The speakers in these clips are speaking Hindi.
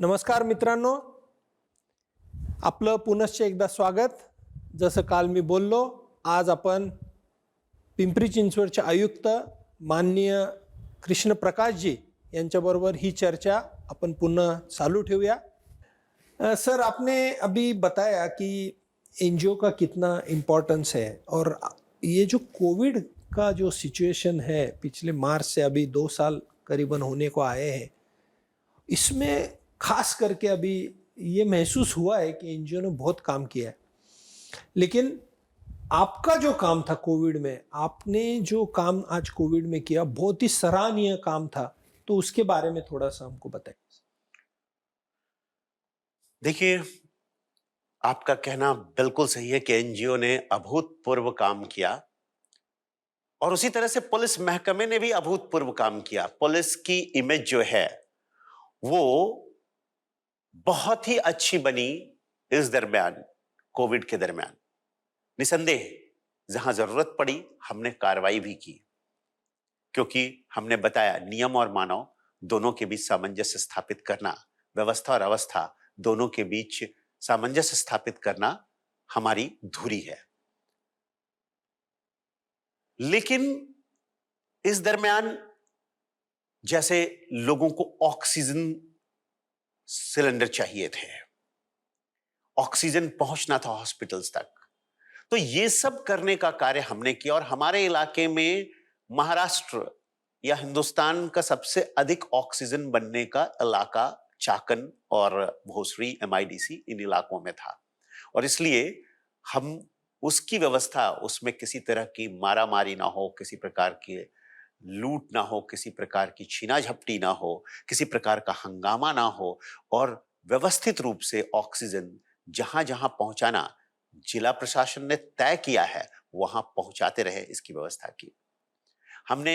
नमस्कार मित्रांनो, आपलं पुनश्च एकदा स्वागत. जसं काल मी बोललो, आज आपण पिंपरी चिंचवडचे आयुक्त माननीय कृष्ण प्रकाशजी यांच्याबरोबर ही चर्चा अपन पुनः चालू ठेवूया. सर, आपने अभी बताया कि एनजीओ का कितना इम्पोर्टेंस है और ये जो कोविड का जो सिचुएशन है पिछले मार्च से अभी 2 साल करीबन होने को आए हैं, इसमें खास करके अभी ये महसूस हुआ है कि एनजीओ ने बहुत काम किया है. लेकिन आपका जो काम था कोविड में, आपने जो काम आज कोविड में किया बहुत ही सराहनीय काम था, तो उसके बारे में थोड़ा सा हमको बताइए. देखिए, आपका कहना बिल्कुल सही है कि एनजीओ ने अभूतपूर्व काम किया और उसी तरह से पुलिस महकमे ने भी अभूतपूर्व काम किया. पुलिस की इमेज जो है वो बहुत ही अच्छी बनी इस दरमियान, कोविड के दरमियान. निसंदेह जहां जरूरत पड़ी हमने कार्रवाई भी की, क्योंकि हमने बताया नियम और मानव दोनों के बीच सामंजस्य स्थापित करना, व्यवस्था और अवस्था दोनों के बीच सामंजस्य स्थापित करना हमारी धुरी है. लेकिन इस दरमियान जैसे लोगों को ऑक्सीजन सिलेंडर चाहिए थे, ऑक्सीजन पहुंचना था हॉस्पिटल्स तक, तो ये सब करने का कार्य हमने किया. और हमारे इलाके में महाराष्ट्र या हिंदुस्तान का सबसे अधिक ऑक्सीजन बनने का इलाका चाकन और भोसरी, एमआईडीसी इन इलाकों में था. और इसलिए हम उसकी व्यवस्था, उसमें किसी तरह की मारामारी ना हो, किसी प्रकार की लूट ना हो, किसी प्रकार की छीना झपटी ना हो, किसी प्रकार का हंगामा ना हो, और व्यवस्थित रूप से ऑक्सीजन जहां जहां पहुंचाना जिला प्रशासन ने तय किया है वहां पहुंचाते रहे, इसकी व्यवस्था की. हमने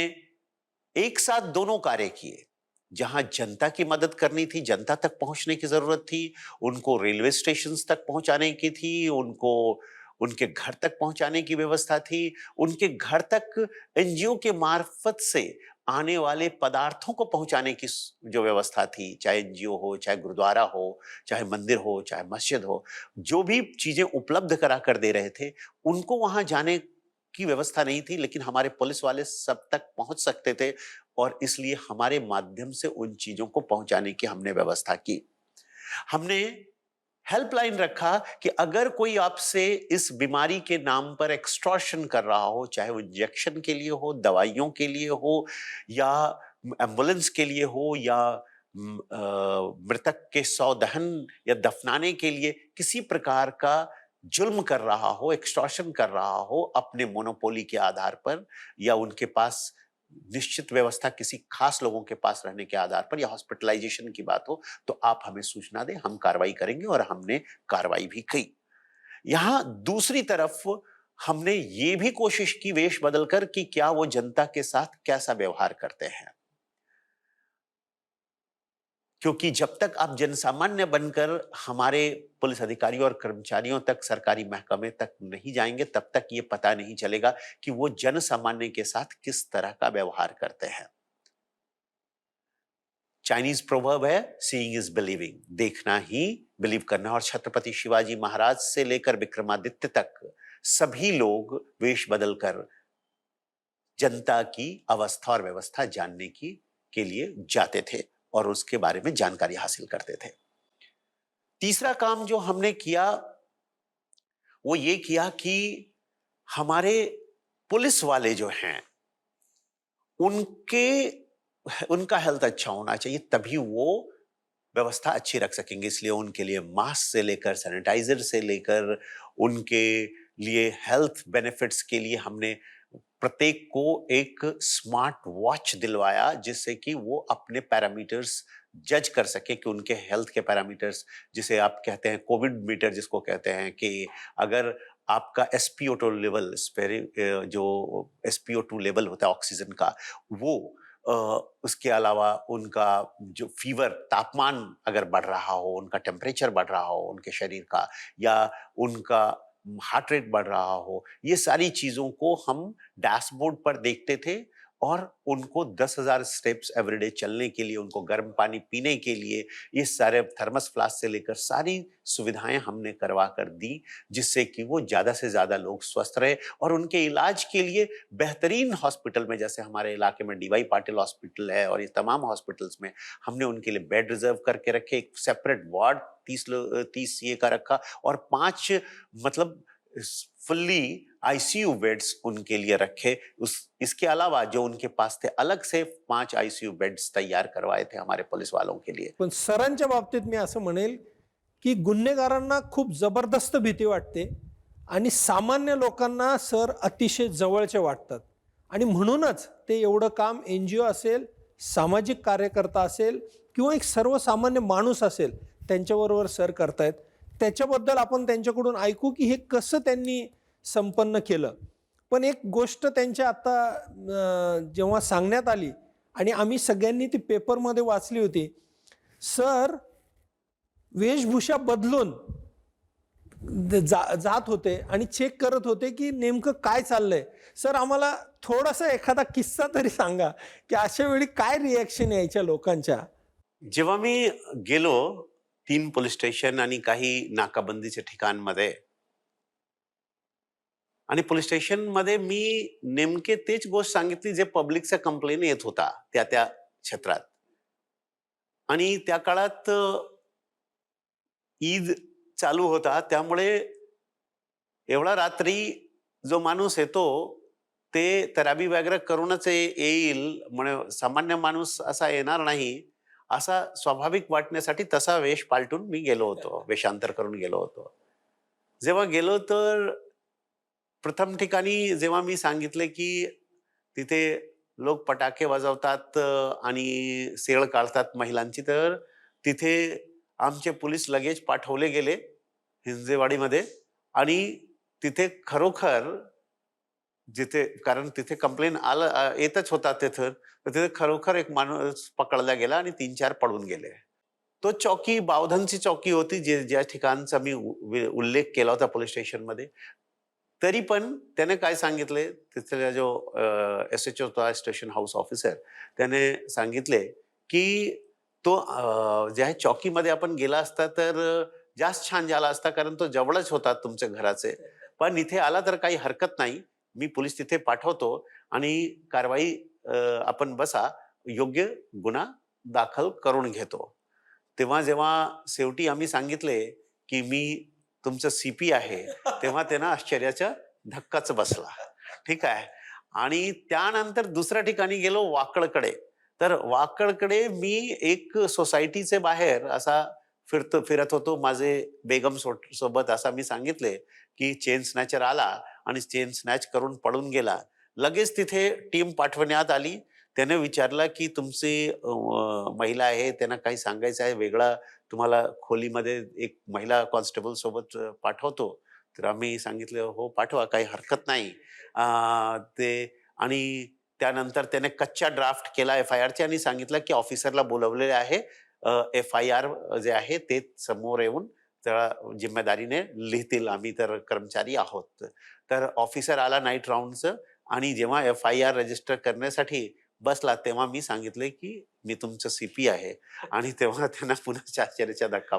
एक साथ दोनों कार्य किए. जहां जनता की मदद करनी थी, जनता तक पहुंचने की जरूरत थी, उनको रेलवे स्टेशन तक पहुंचाने की थी, उनको उनके घर तक पहुंचाने की व्यवस्था थी, उनके घर तक एनजीओ के मार्फत से आने वाले पदार्थों को पहुंचाने की जो व्यवस्था थी, चाहे एनजीओ हो, चाहे गुरुद्वारा हो, चाहे मंदिर हो, चाहे मस्जिद हो, जो भी चीजें उपलब्ध करा कर दे रहे थे, उनको वहां जाने की व्यवस्था नहीं थी. लेकिन हमारे पुलिस वाले सब तक पहुंच सकते थे और इसलिए हमारे माध्यम से उन चीजों को पहुंचाने की हमने व्यवस्था की. हमने हेल्पलाइन रखा कि अगर कोई आपसे इस बीमारी के नाम पर एक्सटॉर्शन कर रहा हो, चाहे वो इंजेक्शन के लिए हो, दवाइयों के लिए हो, या एम्बुलेंस के लिए हो, या मृतक के शव दहन या दफनाने के लिए किसी प्रकार का जुल्म कर रहा हो, एक्सटॉर्शन कर रहा हो अपने मोनोपोली के आधार पर, या उनके पास निश्चित व्यवस्था किसी खास लोगों के पास रहने के आधार पर, या हॉस्पिटलाइजेशन की बात हो, तो आप हमें सूचना दें, हम कार्रवाई करेंगे. और हमने कार्रवाई भी की. यहां दूसरी तरफ हमने ये भी कोशिश की वेश बदलकर कि क्या वो जनता के साथ कैसा व्यवहार करते हैं, क्योंकि जब तक आप जनसामान्य बनकर हमारे पुलिस अधिकारियों और कर्मचारियों तक, सरकारी महकमे तक नहीं जाएंगे, तब तक ये पता नहीं चलेगा कि वो जनसामान्य के साथ किस तरह का व्यवहार करते हैं. चाइनीज प्रोवर्ब है, सीइंग इज बिलीविंग, देखना ही बिलीव करना. और छत्रपति शिवाजी महाराज से लेकर विक्रमादित्य तक सभी लोग वेश बदलकर जनता की अवस्था और व्यवस्था जानने के लिए जाते थे और उसके बारे में जानकारी हासिल करते थे. तीसरा काम जो हमने किया वो ये किया कि हमारे पुलिस वाले जो हैं उनका हेल्थ अच्छा होना चाहिए, तभी वो व्यवस्था अच्छी रख सकेंगे. इसलिए उनके लिए मास्क से लेकर सैनिटाइजर से लेकर उनके लिए हेल्थ बेनिफिट्स के लिए हमने प्रत्येक को एक स्मार्ट वॉच दिलवाया, जिससे कि वो अपने पैरामीटर्स जज कर सके कि उनके हेल्थ के पैरामीटर्स, जिसे आप कहते हैं कोविड मीटर जिसको कहते हैं, कि अगर आपका SpO2 लेवल, जो SpO2 लेवल होता है ऑक्सीजन का, वो उसके अलावा उनका जो फीवर, तापमान अगर बढ़ रहा हो, उनका टेम्परेचर बढ़ रहा हो उनके शरीर का, या उनका हार्ट रेट बढ़ रहा हो, ये सारी चीजों को हम डैशबोर्ड पर देखते थे और उनको 10,000 स्टेप्स एवरीडे चलने के लिए, उनको गर्म पानी पीने के लिए ये सारे थर्मस फ्लास्क से लेकर सारी सुविधाएं हमने करवा कर दी, जिससे कि वो ज्यादा से ज्यादा लोग स्वस्थ रहे और उनके इलाज के लिए बेहतरीन हॉस्पिटल में, जैसे हमारे इलाके में डीवाई पाटिल हॉस्पिटल है और ये तमाम हॉस्पिटल्स में हमने उनके लिए बेड रिजर्व करके रखे, एक सेपरेट वार्ड 30 सीए का रखा और 5 मतलब फुल्ली आईसीयू बेड्स उनके लिए रखे। इसके अलावा जो उनके पास थे अलग से 5 आईसीयू बेड्स तैयार करवाए थे हमारे पुलिस वालों के लिए। पण सरांच्या बाबतीत मी असं म्हणेल की गुन्हेगारांना खूप जबरदस्त भीती वाटते आणि सामान्य लोकांना सर अतिशय जवळचे वाटतात आणि म्हणूनच ते एवढं काम एनजीओ असेल, सामाजिक कार्यकर्ता असेल किंवा एक सर्वसामान्य माणूस असेल त्यांच्याबरोबर सर करतायत। त्याच्याबद्दल आपण त्यांच्याकडून ऐकू की हे कसं त्यांनी संपन्न केलं। पण एक गोष्ट त्यांच्या आता जेव्हा सांगण्यात आली आणि आम्ही सगळ्यांनी ती पेपरमध्ये वाचली होती, सर वेशभूषा बदलून जात होते आणि चेक करत होते की नेमकं काय चाललंय। सर आम्हाला थोडासा एखादा किस्सा तरी सांगा की अशा वेळी काय रिएक्शन यायच्या लोकांच्या। जेव्हा मी गेलो 3 पोलीस स्टेशन आणि काही नाकाबंदीच्या ठिकाणमध्ये आणि पोलीस स्टेशन मध्ये मी नेमके तेच गोष्ट सांगितली जे पब्लिकचा कंप्लेन येत होता त्या क्षेत्रात। आणि त्या काळात ईद चालू होता, त्यामुळे एवढा रात्री जो माणूस येतो ते तराबी वगैरे करूनच येईल, म्हणजे सामान्य माणूस असा येणार नाही असा स्वाभाविक वाटण्यासाठी तसा वेश पालटून मी गेलो होतो, वेशांतर करून गेलो होतो। जेव्हा गेलो तर प्रथम ठिकाणी जेव्हा मी सांगितले की तिथे लोक पटाके वाजवतात आणि सेळ काढतात महिलांची, तर तिथे आमचे पोलीस लगेच पाठवले गेले हिंजेवाडीमध्ये आणि तिथे खरोखर जिथे, कारण तिथे कंप्लेन येतच होता तिथे, तर तिथे खरोखर एक माणूस पकडला गेला आणि 3-4 पळून गेले। तो चौकी बावधनची चौकी होती, ज्या ठिकाणचा मी उल्लेख केला होता पोलीस स्टेशन मध्ये। तरी पण त्याने काय सांगितले, तिथला जो SHO होता, स्टेशन हाऊस ऑफिसर, त्याने सांगितले की तो ज्या चौकीमध्ये आपण गेला असता तर जास्त छान झाला असता, कारण तो जवळच होता तुमच्या घराचे, पण इथे आला तर काही हरकत नाही, मी पोलीस तिथे पाठवतो आणि कारवाई आपण बसा, योग्य गुन्हा दाखल करून घेतो। तेव्हा जेव्हा शेवटी आम्ही सांगितले की मी तुमचं सीपी आहे, तेव्हा त्यांना आश्चर्याचा धक्काच बसला। ठीक आहे। आणि त्यानंतर दुसऱ्या ठिकाणी गेलो वाकळकडे, तर वाकळकडे मी एक सोसायटीचे बाहेर असा फिरत होतो माझे बेगम सोबत, असा मी सांगितले की चेन स्नॅचर आला आणि चेन स्नॅच करून पळून गेला। लगेच तिथे टीम पाठवण्यात आली। त्याने विचारला की तुमची महिला आहे, त्यांना काही सांगायचं आहे वेगळा, तुम्हाला खोलीमध्ये एक महिला कॉन्स्टेबल सोबत पाठवतो। तर आम्ही सांगितलं हो पाठवा, काही हरकत नाही। ते आणि त्यानंतर त्याने कच्चा ड्राफ्ट केला FIR चे आणि सांगितलं की ऑफिसरला बोलवलेले आहे, FIR जे आहे ते समोर येऊन त्या जिम्मेदारीने लिहितील, आम्ही तर कर्मचारी आहोत। तर ऑफिसर आला नाईट राऊंडचं आणि जेव्हा FIR रजिस्टर करण्यासाठी बसला तेव्हा मी सांगितले की मी तुमचं सीपी आहे आणि तेव्हा त्यांना पुन्हा आश्चर्याचा धक्का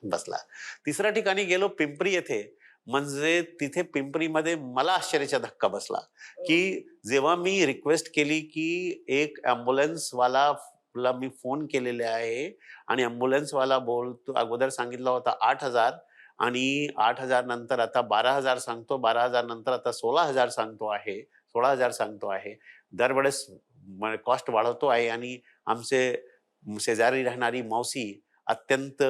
बसला। तिसऱ्या ठिकाणी गेलो पिंपरी येथे, म्हणजे तिथे पिंपरीमध्ये मला आश्चर्याचा धक्का बसला की जेव्हा मी रिक्वेस्ट केली की एक ॲम्ब्युलन्स वाला मी फोन केलेले आहे आणि ॲम्ब्युलन्स वाला बोलतो, अगोदर सांगितला होता 8,000 आणि 8,000 नंतर आता 12,000 सांगतो, 12,000 नंतर आता 16,000 सांगतो आहे। दरवेळेस कॉस्ट वाढवतो आहे आणि आमचे शेजारी राहणारी मावशी अत्यंत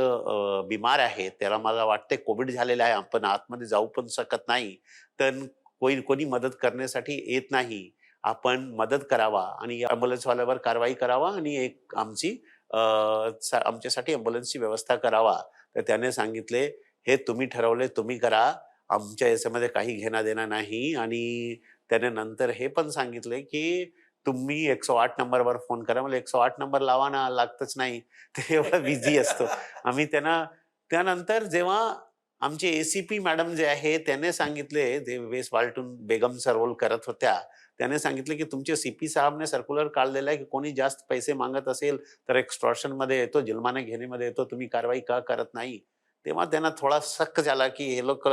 बिमार आहे, त्याला मला वाटते कोविड झालेला आहे, आपण आतमध्ये जाऊ पण शकत नाही, तर कोणी मदत करण्यासाठी येत नाही, आपण मदत करावा आणि ॲम्ब्युलन्सवाल्यावर कारवाई करावा आणि एक आमच्यासाठी ॲम्ब्युलन्सची व्यवस्था करावा। तर त्याने सांगितले हे तुम्ही ठरवले, तुम्ही करा, आमच्या याच्यामध्ये काही घेणं देणं नाही। आणि त्याने नंतर हे पण सांगितले की तुम्ही 108 नंबरवर फोन करा। मला 108 नंबर लावा ना, लागतच नाही, ते एवढा बिझी असतो। आम्ही त्यानंतर जेव्हा आमचे एसीपी मॅडम जे आहे त्याने सांगितले, ते वेस वाल्टून बेगम सर रोल करत होत्या, त्याने सांगितले की तुमचे सीपी साहेबने सर्क्युलर काढलेला आहे की कोणी जास्त पैसे मागत असेल तर एक्सटॉर्शन मध्ये येतो, जुलमाने घेण्यामध्ये येतो, तुम्ही कारवाई का करत नाही. तेव्हा त्यांना थोडा शक झाला की हे लोक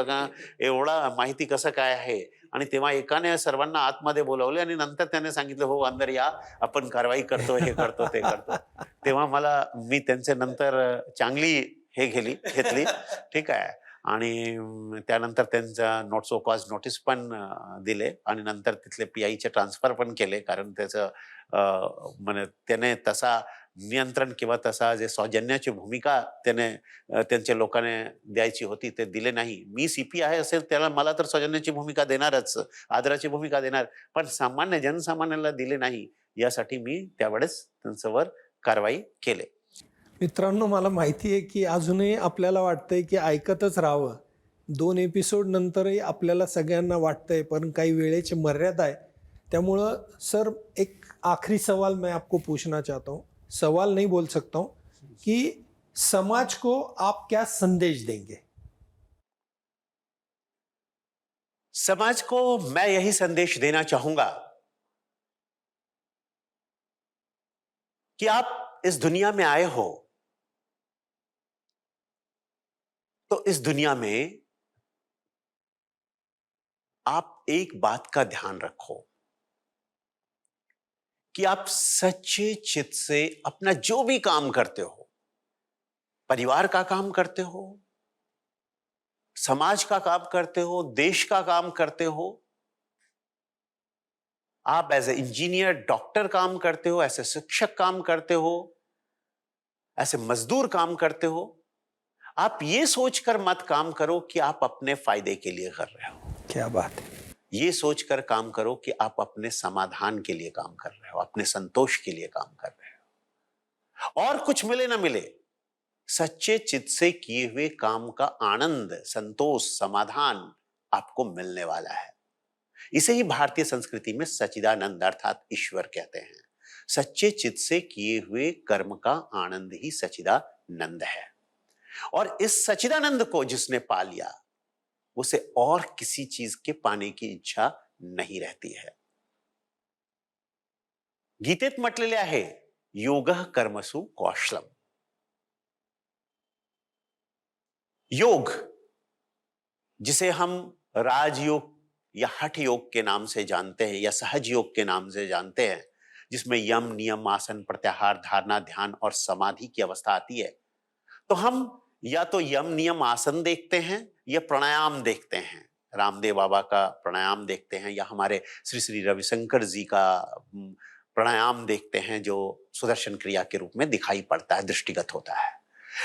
एवढा माहिती कसं काय आहे. आणि तेव्हा एकाने सर्वांना आतमध्ये बोलावले आणि नंतर त्याने सांगितलं, हो अंदर या, आपण कारवाई करतो, हे करतो, ते करतो. तेव्हा मी त्यांचे नंतर चांगली हे घेतली. ठीक आहे. आणि त्यानंतर त्यांचा नॉट सो कॉज नोटीस पण दिले आणि नंतर तिथले पीआयचे ट्रान्सफर पण केले. कारण त्याचं म्हणजे त्याने तसा नियंत्रण किंवा तसा जे सौजन्याची भूमिका त्यांच्या लोकांनी द्यायची होती ते दिले नाही. मी सीपी आहे असेल त्याला मला तर सौजन्याची भूमिका देणारच, आदराची भूमिका देणार. पण सामान्य जनसामान्याला दिले नाही, यासाठी मी त्यावेळेस त्यांच्यावर कारवाई केली. मित्रांनो, मला माहिती आहे की अजूनही आपल्याला वाटतंय की ऐकतच राहावं. 2 एपिसोड नंतरही आपल्याला सगळ्यांना वाटतंय, पण काही वेळेची मर्यादा आहे. त्यामुळं सर, एक आखिरी सवाल मैं आपको पूछना चाहता हूँ. सवाल नहीं बोल सकता हूँ कि समाज को आप क्या संदेश देंगे? समाज को मैं यही संदेश देना चाहूंगा कि आप इस दुनिया में आए हो तो इस दुनिया में आप एक बात का ध्यान रखो कि आप सच्चे चित्त से अपना जो भी काम करते हो, परिवार का काम करते हो, समाज का काम करते हो, देश का काम करते हो, आप एज ए इंजीनियर, डॉक्टर काम करते हो, ऐसे शिक्षक काम करते हो, ऐसे मजदूर काम करते हो, आप ये सोचकर मत काम करो कि आप अपने फायदे के लिए कर रहे हो. क्या बात है. ये सोचकर काम करो कि आप अपने समाधान के लिए काम कर रहे हो, अपने संतोष के लिए काम कर रहे हो. और कुछ मिले ना मिले, सच्चे चित्त से किए हुए काम का आनंद, संतोष, समाधान आपको मिलने वाला है. इसे ही भारतीय संस्कृति में सच्चिदानंद अर्थात ईश्वर कहते हैं. सच्चे चित्त से किए हुए कर्म का आनंद ही सच्चिदानंद है. और इस सच्चिदानंद को जिसने पा लिया, उसे और किसी चीज के पाने की इच्छा नहीं रहती है. गीतेत म्हटलेले आहे, योगः कर्मसु कौशलम. योग, जिसे हम राजयोग या हठ योग के नाम से जानते हैं या सहज योग के नाम से जानते हैं, जिसमें यम, नियम, आसन, प्रत्याहार, धारणा, ध्यान और समाधि की अवस्था आती है, तो हम या तो यम, नियम, आसन देखते हैं या प्राणायाम देखते हैं. रामदेव बाबा का प्राणायाम देखते हैं या हमारे श्री श्री रविशंकर जी का प्राणायाम देखते हैं, जो सुदर्शन क्रिया के रूप में दिखाई पड़ता है, दृष्टिगत होता है.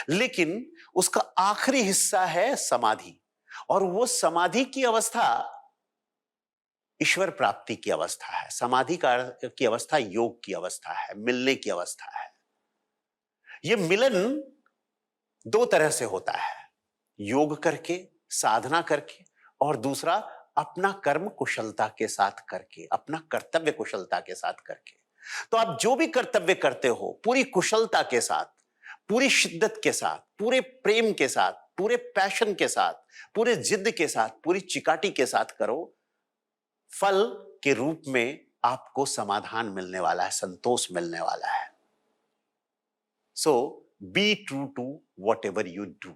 लेकिन उसका आखिरी हिस्सा है समाधि, और वो समाधि की अवस्था ईश्वर प्राप्ति की अवस्था है. समाधि की अवस्था योग की अवस्था है, मिलने की अवस्था है. ये मिलन दो तरह से होता है, योग करके, साधना करके, और दूसरा अपना कर्म कुशलता के साथ करके, अपना कर्तव्य कुशलता के साथ करके. तो आप जो भी कर्तव्य करते हो पूरी कुशलता के साथ, पूरी शिद्दत के साथ, पूरे प्रेम के साथ, पूरे पैशन के साथ, पूरे जिद के साथ, पूरी चिकाटी के साथ करो. फल के रूप में आपको समाधान मिलने वाला है, संतोष मिलने वाला है. So be true to whatever you do.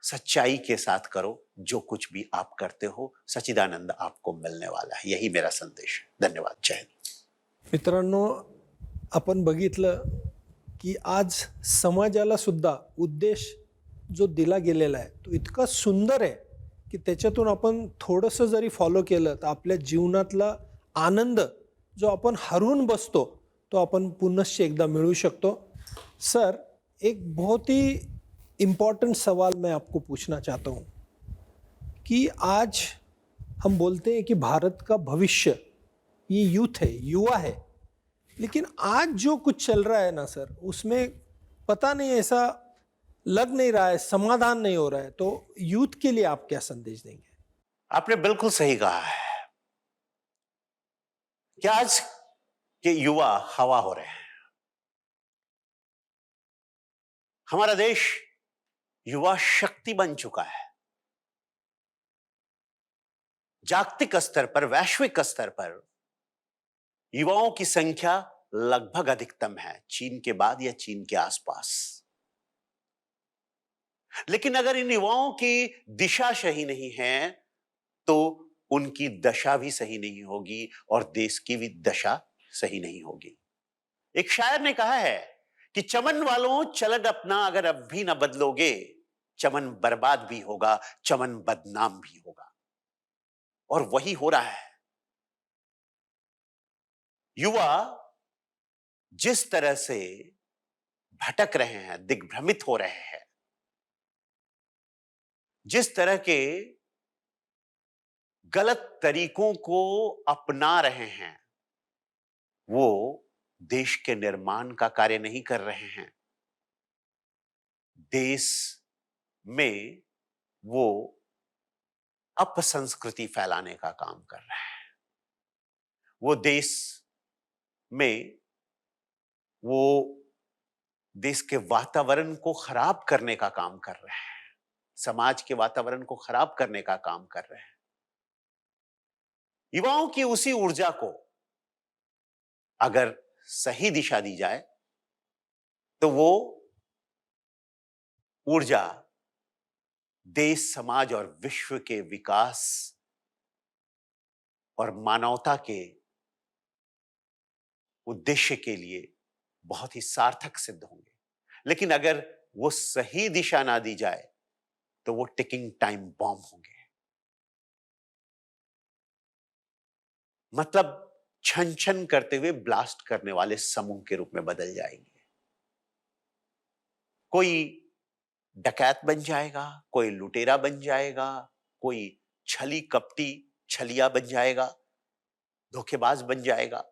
सच्चाई के साथ करो जो कुछ भी आप करते हो, सच्चिदानंद आपको मिलने वाला है. यही मेरा संदेश है. धन्यवाद. जय हिंद. मित्रांनो, आपण बघितलं की आज समाजाला सुद्धा उद्देश जो दिला गेलेला आहे तो इतका सुंदर आहे की त्याच्यातून आपण थोडंसं जरी फॉलो केलं तर आपल्या जीवनातला आनंद जो आपण हरवून बसतो तो आपण पुनश्च एकदा मिळू शकतो. सर, एक बहुत ही इम्पॉर्टेंट सवाल मैं आपको पूछना चाहता हूँ कि आज हम बोलते हैं कि भारत का भविष्य ये यूथ है, युवा है, लेकिन आज जो कुछ चल रहा है ना सर, उसमें पता नहीं, ऐसा लग नहीं रहा है, समाधान नहीं हो रहा है. तो यूथ के लिए आप क्या संदेश देंगे? आपने बिल्कुल सही कहा है कि आज के युवा हवा हो रहे हैं. हमारा देश युवा शक्ति बन चुका है। जागतिक स्तर पर, वैश्विक स्तर पर युवाओं की संख्या लगभग अधिकतम है, चीन के बाद या चीन के आसपास। लेकिन अगर इन युवाओं की दिशा सही नहीं है तो उनकी दशा भी सही नहीं होगी और देश की भी दशा सही नहीं होगी। एक शायर ने कहा है कि चमन वालों चलन अपना अगर अब भी ना बदलोगे, चमन बर्बाद भी होगा, चमन बदनाम भी होगा। और वही हो रहा है। युवा जिस तरह से भटक रहे हैं, दिग्भ्रमित हो रहे हैं, जिस तरह के गलत तरीकों को अपना रहे हैं, वो देश के निर्माण का कार्य नहीं कर रहे हैं। देश में वो अपसंस्कृति फैलाने का काम कर रहे हैं। वो देश में वो देश के वातावरण को खराब करने का काम कर रहे हैं, समाज के वातावरण को खराब करने का काम कर रहे हैं। युवाओं की उसी ऊर्जा को अगर सही दिशा दी जाए तो वो ऊर्जा देश, समाज और विश्व के विकास और मानवता के उद्देश्य के लिए बहुत ही सार्थक सिद्ध होंगे। लेकिन अगर वो सही दिशा ना दी जाए तो वो टिकिंग टाइम बॉम्ब होंगे। मतलब छन छन करते हुए ब्लास्ट करने वाले समूह के रूप में बदल जाएंगे। कोई डकैत बन जाएगा, कोई लुटेरा बन जाएगा, कोई छली कपटी छलिया बन जाएगा, धोखेबाज बन जाएगा,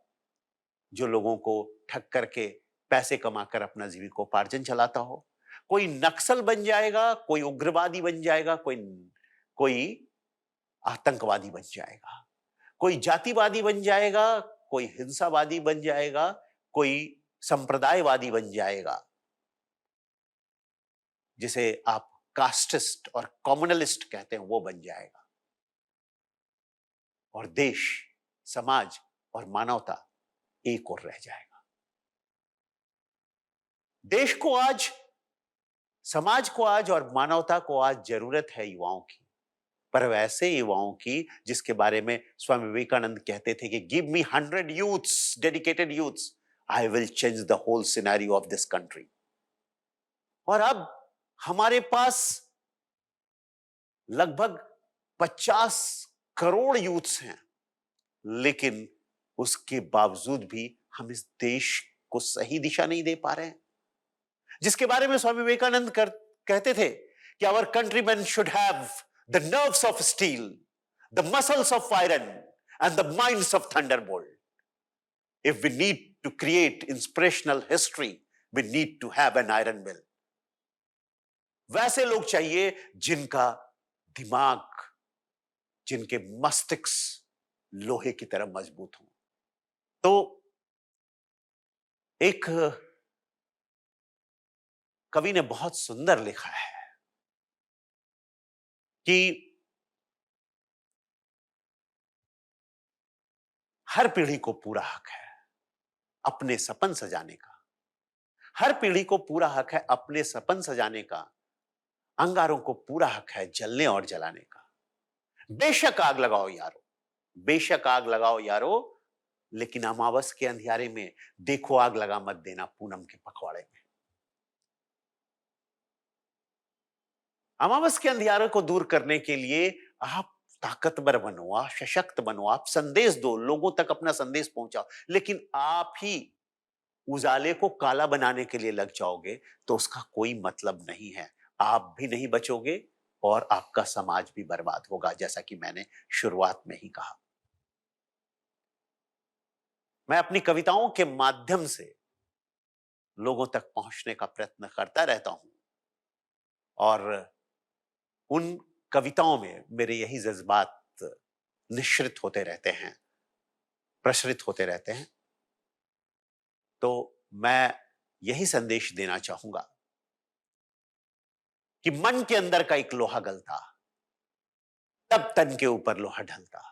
जो लोगों को ठग करके पैसे कमाकर अपना जीविकोपार्जन चलाता हो। कोई नक्सल बन जाएगा, कोई उग्रवादी बन जाएगा, कोई आतंकवादी बन जाएगा, कोई जातिवादी बन जाएगा, कोई हिंसावादी बन जाएगा, कोई संप्रदायवादी बन जाएगा, जिसे आप कास्टिस्ट और कम्युनलिस्ट कहते हैं, वो बन जाएगा। और देश, समाज और मानवता एक और रह जाएगा। देश को आज, समाज को आज और मानवता को आज जरूरत है युवाओं की, पर वैसे युवाओं की जिसके बारे में स्वामी विवेकानंद कहते थे कि give me 100 youths, dedicated youths, I will change the whole scenario of this country. और अब हमारे पास लगभग 50 करोड़ यूथ्स हैं, लेकिन उसके बावजूद भी हम इस देश को सही दिशा नहीं दे पा रहे हैं, जिसके बारे में स्वामी विवेकानंद कहते थे कि our countryman should have the nerves of steel, the muscles of iron and the minds of thunderbolt. If we need to create inspirational history, we need to have an iron will. वैसे लोग चाहिए जिनका दिमाग, जिनके मस्तिष्क लोहे की तरह मजबूत हो। तो एक कवि ने बहुत सुंदर लिखा है कि हर पीढ़ी को पूरा हक है अपने सपन सजाने का, हर पीढ़ी को पूरा हक है अपने सपन सजाने का, अंगारों को पूरा हक है जलने और जलाने का। बेशक आग लगाओ यारो, बेशक आग लगाओ यारो, लेकिन अमावस के अंधियारे में देखो आग लगा मत देना पूनम के पखवाड़े में। अमावस के अंधियारे को दूर करने के लिए आप ताकतवर बनो, आप सशक्त बनो, आप संदेश दो, लोगों तक अपना संदेश पहुंचाओ। लेकिन आप ही उजाले को काला बनाने के लिए लग जाओगे तो उसका कोई मतलब नहीं है। आप भी नहीं बचोगे और आपका समाज भी बर्बाद होगा, जैसा कि मैंने शुरुआत में ही कहा। मैं अपनी कविताओं के माध्यम से लोगों तक पहुंचने का प्रयत्न करता रहता हूं और उन कविताओं में मेरे यही जज्बात निश्रित होते रहते हैं, प्रसरित होते रहते हैं। तो मैं यही संदेश देना चाहूंगा कि मन के अंदर का एक लोहा गलता, तब तन के ऊपर लोहा ढलता,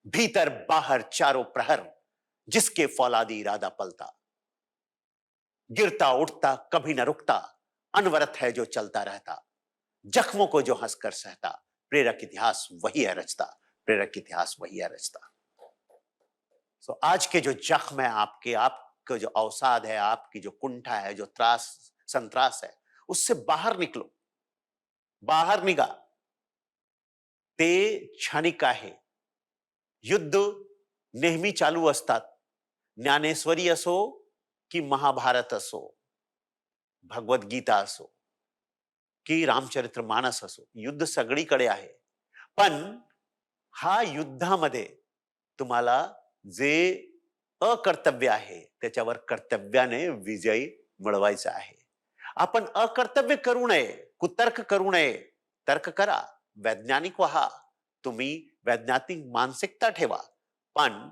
भीतर बाहर चारों प्रहर जिसके फौलादी इरादा पलता, गिरता उठता कभी न रुकता, अनवरत है जो चलता रहता, जख्मों को जो हंसकर सहता, प्रेरक इतिहास वही है रचता, प्रेरक इतिहास वही है रचता। सो आज के जो जख्म है आपके जो अवसाद है, आपकी जो कुंठा है, जो त्रास संत्रास है, उससे बाहर निकलो, बाहर निघा। ते क्षणिक आहे, युद्ध नेहमी चालू असतात, ज्ञानेश्वरी असो की महाभारत असो, भगवद्गीता असो की रामचरित्र मानस असो, युद्ध सगळीकडे आहे। पण हा युद्धामध्ये तुम्हाला जे अकर्तव्य आहे त्याच्यावर कर्तव्याने विजय मिळवायचा आहे। आपण अकर्तव्य करू नये, कुतर्क करू नये, तर्क करा, वैज्ञानिक व्हा, तुम्ही वैज्ञानिक मानसिकता ठेवा, पण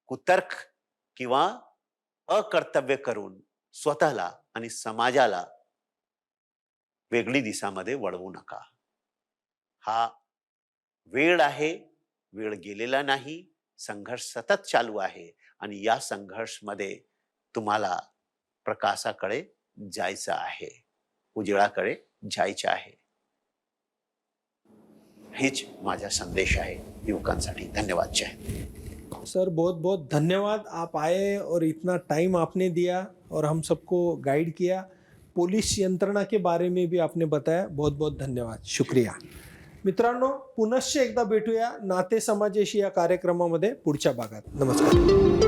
कुतर्क किंवा अकर्तव्य करून स्वतःला आणि समाजाला वेगळी दिशामध्ये वळवू नका। हा वेळ आहे, वेळ गेलेला नाही, संघर्ष सतत चालू आहे आणि या संघर्षमध्ये तुम्हाला प्रकाशाकडे जायचं आहे, उजेडाकडे जायचं आहे। हेच माझा संदेश आहे युवकांसाठी। धन्यवाद। जय हिंद। सर बहुत बहुत धन्यवाद, आप आए और इतना टाइम आपने दिया और हम सबको गाइड किया, पोलीस यंत्रणा के बारे में भी आपने बताया, बहुत बहुत धन्यवाद, शुक्रिया। मित्रांनो, पुनश्च एकदा भेटूया नाते समाजाशी या कार्यक्रमामध्ये पुढच्या भागात। नमस्कार।